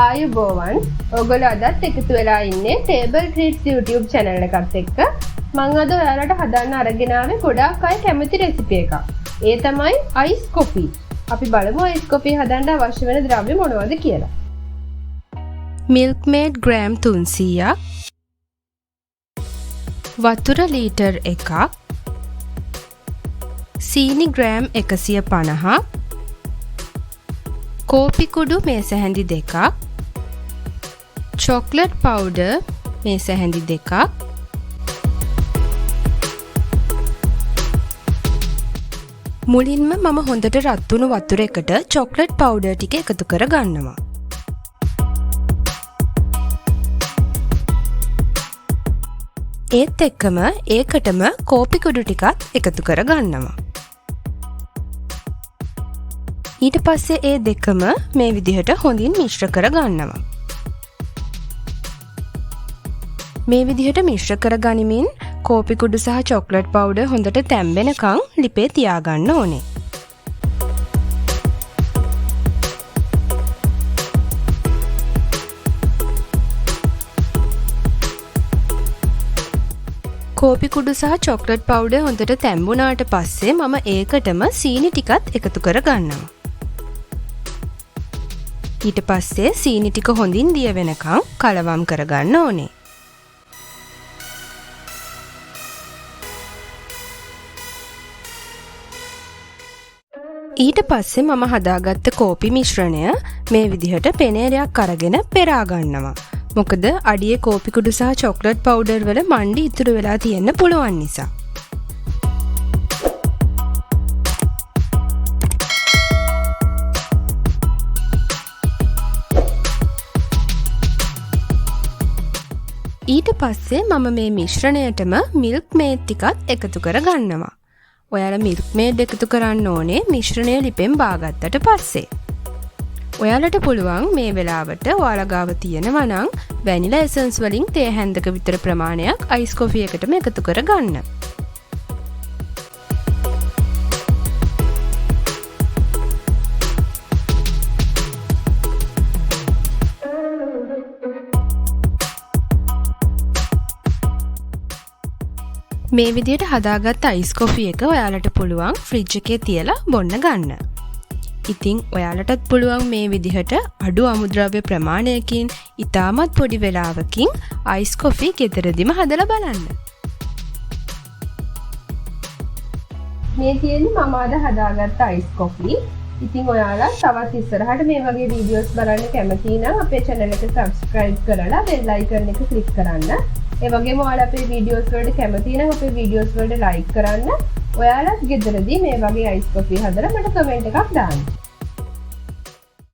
ආයුබෝවන් ඔයගොල්ලෝ අදත් එකතු වෙලා ඉන්නේ ටේබල් ට්‍රීට්ස් YouTube channel එකත් එක්ක මම අද ඔයාලට හදන්න අරගෙන ආවේ ගොඩාක් අය කැමති රෙසිපි එකක්. ඒ තමයි අයිස් කොෆි. අපි බලමු අයිස් කොෆි හදන්න අවශ්‍ය වෙන ද්‍රව්‍ය මොනවද කියලා. milk maid ග්‍රෑම් 300ක්, වතුර ලීටර් 1ක්, සීනි ග්‍රෑම් 150ක්, කෝපි කුඩු මේස හැඳි 2ක්, චොක්ලට් පවුඩර් මේස හැඳි 2ක්, මුලින්ම මම හොඳට රත් වුණු වතුර එකට චොක්ලට් පවුඩර් ටික එකතු කර ගන්නවා. ඒත් එක්කම ඒකටම කෝපි කුඩු ටිකත් එකතු කර ගන්නවා. ඊට පස්සේ ඒ දෙකම මේ විදිහට හොඳින් මිශ්‍ර කර ගන්නවා. මේ විදිහට මිශ්‍ර කර ගනිමින් කෝපි කුඩු සහ චොක්ලට් පවුඩර් හොඳට තැම්බෙනකන් ලිපේ තියාගන්න ඕනේ. කෝපි කුඩු සහ චොක්ලට් පවුඩර් හොඳට තැම්බුණාට පස්සේ මම ඒකටම සීනි ටිකත් එකතු කර ගන්නවා. ඊට පස්සේ සීනි ටික හොඳින් දිය වෙනකන් කලවම් කරගන්න ඕනේ. ඊට පස්සේ මම හදාගත්ත කෝපි මිශ්‍රණය මේ විදිහට පෙනේරයක් අරගෙන පෙරා ගන්නවා. මොකද අඩියේ කෝපි කුඩු සහ චොක්ලට් පවුඩර් වල මණ්ඩි ඉතුරු වෙලා තියෙන්න පුළුවන් නිසා. ඊට පස්සේ මම මේ මිශ්‍රණයටම මිල්ක් මේඩ් ටිකත් එකතු කර ගන්නවා. ඔයාලා මිල්ක් මේඩ් එකතු කරන්න ඕනේ මිශ්‍රණය ලිපෙන් බාගත්තට පස්සේ. ඔයාලට පුළුවන් මේ වෙලාවට ඔයාලා ගාව තියෙනවා නම් වැනිලා එසන්ස් වලින් තේ හැන්දක විතර ප්‍රමාණයක් අයිස් කොෆි එකටම එකතු කර ගන්න. මේ විදිහට හදාගත්ත අයිස් කොෆි එක ඔයාලට පුළුවන් ෆ්‍රිජ් එකේ තියලා බොන්න ගන්න. ඉතින් ඔයාලටත් පුළුවන් මේ විදිහට අඩු අමුද්‍රව්‍ය ප්‍රමාණයකින් ඉතාමත් පොඩි වෙලාවකින් අයිස් කොෆි ගෙදරදිම හදලා බලන්න. මේ තියෙන්නේ මම අද හදාගත්ත අයිස් කොෆි. ඉතින් ඔයාලා තවත් ඉස්සරහට මේ වගේ වීඩියෝස් බලන්න කැමති නම් අපේ channel එක subscribe කරලා bell icon එක click කරන්න. ඒ වගේම ඔයාලා අපේ වීඩියෝස් වලට කැමති නම් අපේ වීඩියෝස් වලට like කරන්න. ඔයාලත් ගෙදරදී මේ වගේ අයිස් කොෆි හදලා මට කමෙන්ට් එකක් දාන්න.